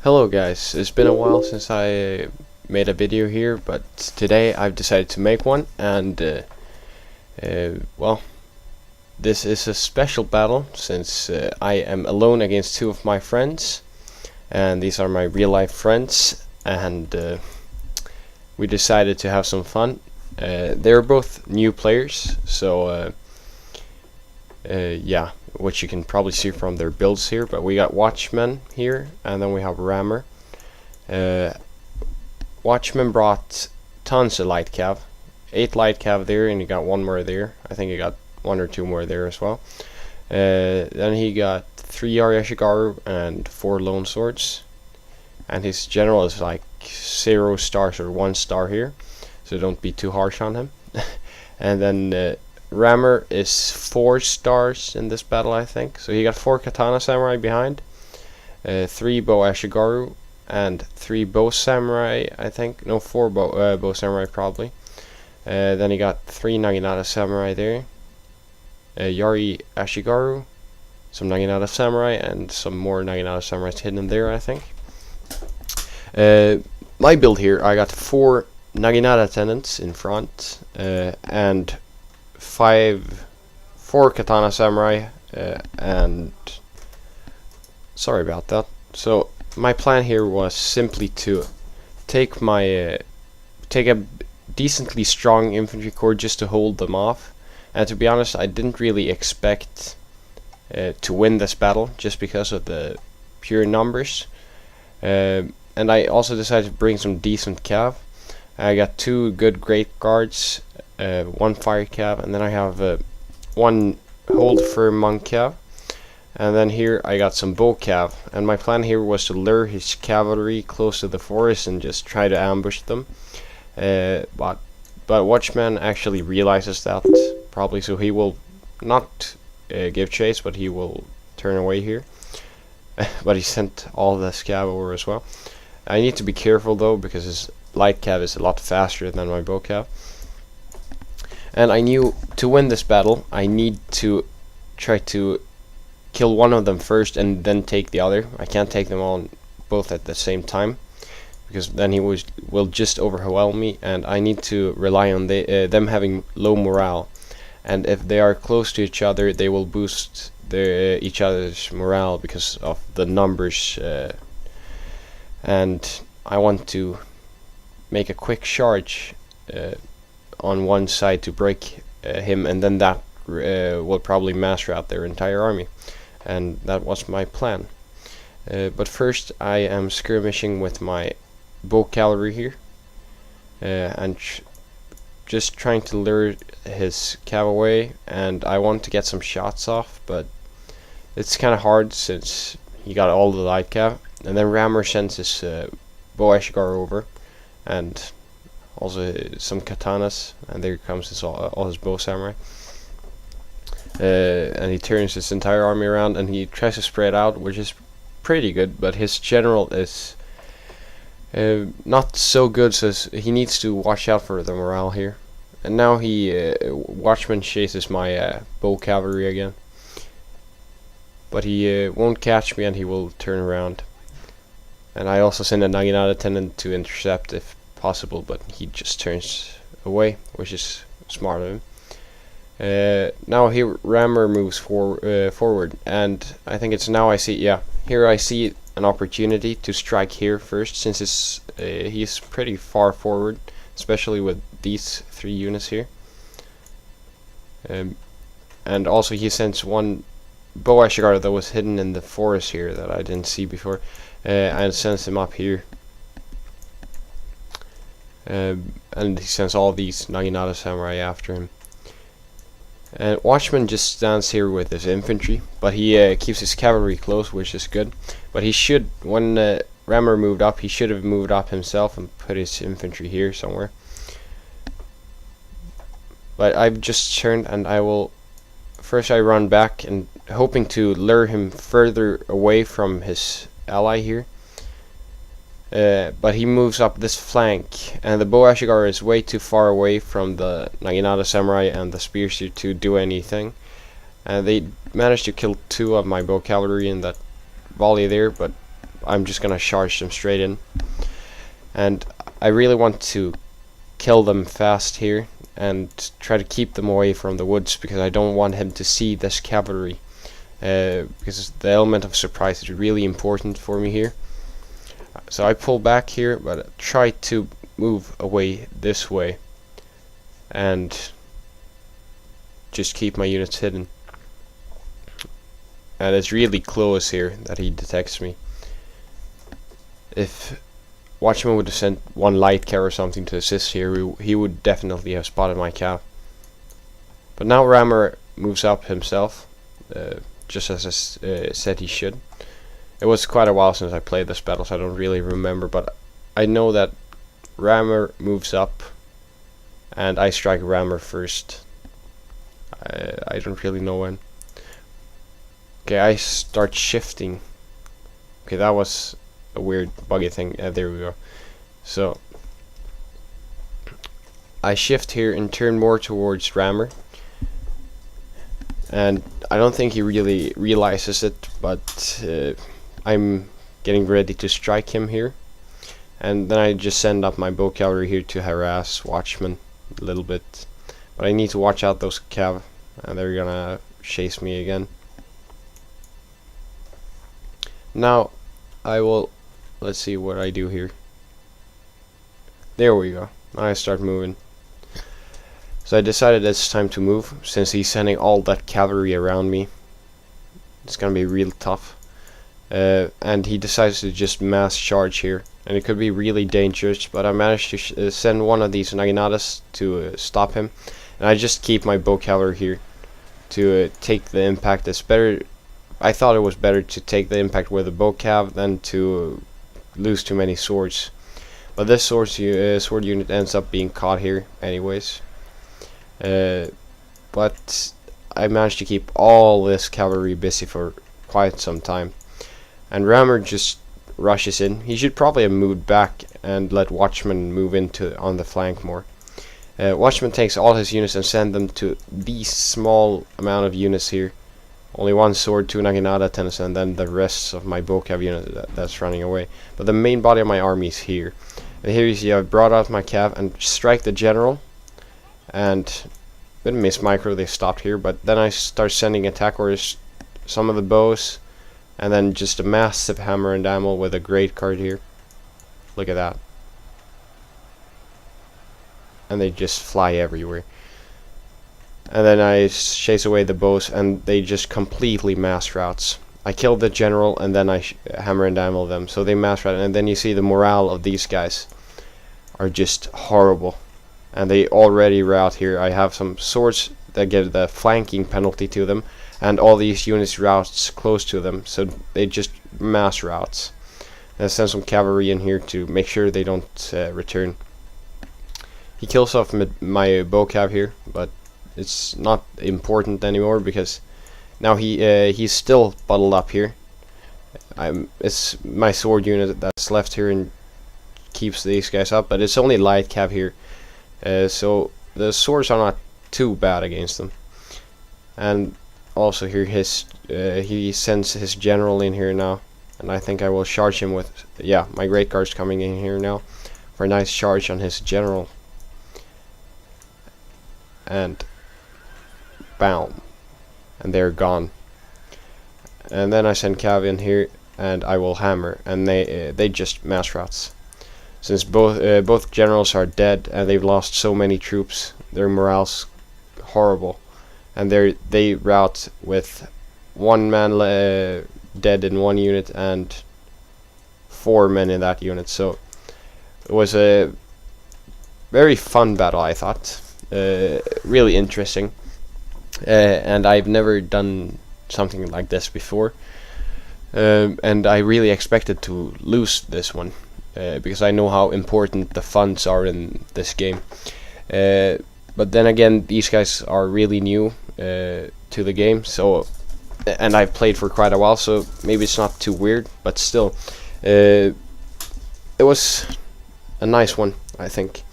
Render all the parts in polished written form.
Hello guys, it's been a while since I made a video here, but today I've decided to make one, and well, this is a special battle since I am alone against two of my friends, and these are my real life friends, and we decided to have some fun. They're both new players, so yeah, which you can probably see from their builds here, but we got Watchman here, and then we have Rammer. Watchman brought tons of light cav, 8 light cav there, and he got 1 more there. I think he got 1 or 2 more there as well. Then he got 3 Yarishigaru and 4 lone swords, and his general is like 0 stars or 1 star here, so don't be too harsh on him. And then Rammer is 4 stars in this battle, I think. So he got 4 Katana Samurai behind, 3 Bow Ashigaru, and 3 Bow Samurai, I think. No, 4 Bow Samurai probably. Then he got 3 Naginata Samurai there, Yari Ashigaru, some Naginata Samurai, and some more Naginata Samurais hidden in there, I think. My build here, I got 4 Naginata Tenants in front, and 4 Katana Samurai, and sorry about that. So my plan here was simply to take my take a decently strong infantry corps just to hold them off, and to be honest, I didn't really expect to win this battle just because of the pure numbers, and I also decided to bring some decent cav. I got 2 good great guards, 1 fire cav, and then I have 1 hold firm monk cav, and then here I got some bow cav, and my plan here was to lure his cavalry close to the forest and just try to ambush them, but Watchman actually realizes that probably, so he will not give chase, but he will turn away here. But he sent all the scav over as well. I need to be careful though, because his light cav is a lot faster than my bow cav. And I knew to win this battle, I need to try to kill one of them first and then take the other. I can't take them all both at the same time, because then he will just overwhelm me, and I need to rely on them having low morale. And if they are close to each other, they will boost each other's morale because of the numbers. And I want to make a quick charge on one side to break him, and then that will probably master out their entire army, and that was my plan. But first I am skirmishing with my bow cavalry here, and just trying to lure his cav away, and I want to get some shots off, but it's kind of hard since he got all the light cav. And then Rammer sends his bow Ashigar over, and also some katanas, and there comes all his bow samurai. And he turns his entire army around, and he tries to spread out, which is pretty good, but his general is not so good, so he needs to watch out for the morale here. And now Watchman chases my bow cavalry again, but he won't catch me, and he will turn around. And I also send a Naginata Tenant to intercept if possible, but he just turns away, which is smart of him. Now here Rammer moves forward, and I think it's now I see, yeah, here I see an opportunity to strike here first, since he's pretty far forward, especially with these 3 units here. And also he sends 1 bow Ashigar that was hidden in the forest here that I didn't see before, and sends him up here. And he sends all these Naginata Samurai after him. And Watchman just stands here with his infantry, but he keeps his cavalry close, which is good. But he should, when Rammer moved up, he should have moved up himself and put his infantry here somewhere. But I've just turned, and I will first I run back and hoping to lure him further away from his ally here. But he moves up this flank, and the bow Ashigar is way too far away from the Naginata Samurai and the Spearster to do anything. And they managed to kill 2 of my bow cavalry in that volley there, but I'm just gonna charge them straight in. And I really want to kill them fast here and try to keep them away from the woods, because I don't want him to see this cavalry, because the element of surprise is really important for me here. So I pull back here, but try to move away this way and just keep my units hidden. And it's really close here that he detects me. If Watchman would have sent one light cav or something to assist here, he would definitely have spotted my cav. But now Rammer moves up himself, just as I said he should. It was quite a while since I played this battle, so I don't really remember, but I know that Rammer moves up and I strike Rammer first. I don't really know when. Okay, I start shifting. Okay, that was a weird buggy thing. There we go. So I shift here and turn more towards Rammer, and I don't think he really realizes it, but I'm getting ready to strike him here, and then I just send up my bow cavalry here to harass Watchman a little bit, but I need to watch out those cav, and they're gonna chase me again. Now I will, let's see what I do here. There we go. Now I start moving. So I decided it's time to move, since he's sending all that cavalry around me. It's gonna be real tough. And he decides to just mass charge here, and it could be really dangerous, but I managed to send one of these Naginatas to stop him, and I just keep my bow cavalry here to take the impact. It's better. I thought it was better to take the impact with a bow cav than to lose too many swords, but this sword unit ends up being caught here anyways. But I managed to keep all this cavalry busy for quite some time, and Rammer just rushes in. He should probably have moved back and let Watchman move into on the flank more. Watchman takes all his units and send them to these small amount of units here. Only one sword, 2 Naginata tennis, and then the rest of my bow cav unit that's running away. But the main body of my army is here. And here you see I've brought out my cav and strike the general, and didn't miss micro, they stopped here, but then I start sending attack orders, some of the bows, and then just a massive hammer and anvil with a great card here. Look at that. And they just fly everywhere. And then I chase away the bows, and they just completely mass routes. I kill the general, and then I hammer and anvil them, so they mass route. And then you see the morale of these guys are just horrible, and they already route here. I have some swords that give the flanking penalty to them, and all these units routes close to them, so they just mass routes. And I send some cavalry in here to make sure they don't return. He kills off my bow cav here, but it's not important anymore, because now he's still bottled up here. It's my sword unit that's left here and keeps these guys up, but it's only light cav here, so the swords are not too bad against them. And also here he sends his general in here now, and I think I will charge him with, yeah, my great guard's coming in here now for a nice charge on his general. And bam, and they're gone. And then I send cav in here, and I will hammer, and they just mass routes. Since both generals are dead and they've lost so many troops, their morale's horrible, and they route with 1 man dead in one unit and 4 men in that unit. So it was a very fun battle, I thought. Really interesting. And I've never done something like this before, and I really expected to lose this one, because I know how important the funds are in this game, but then again, these guys are really new to the game, so, and I've played for quite a while, so maybe it's not too weird, but still, it was a nice one, I think.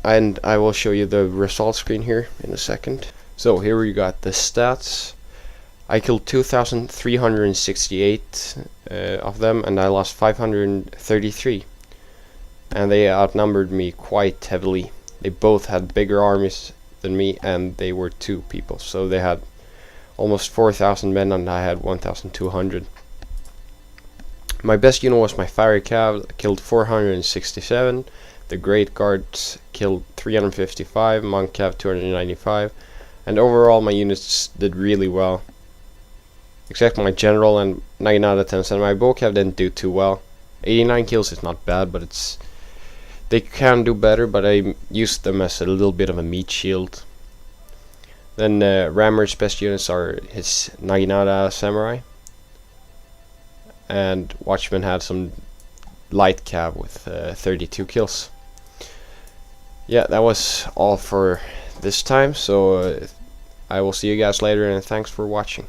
And I will show you the result screen here in a second. So here we got the stats. I killed 2,368, of them, and I lost 533. And they outnumbered me quite heavily. They both had bigger armies than me, and they were 2 people. So they had almost 4,000 men, and I had 1,200. My best unit was my fiery cav, killed 467. The Great Guards killed 355, Monk Cav 295, and overall my units did really well. Except my General and Naginata 10, and my Bow Cav didn't do too well. 89 kills is not bad, but they can do better, but I used them as a little bit of a meat shield. Then Rammer's best units are his Naginata Samurai, and Watchman had some light cav with 32 kills. Yeah, that was all for this time, so I will see you guys later, and thanks for watching.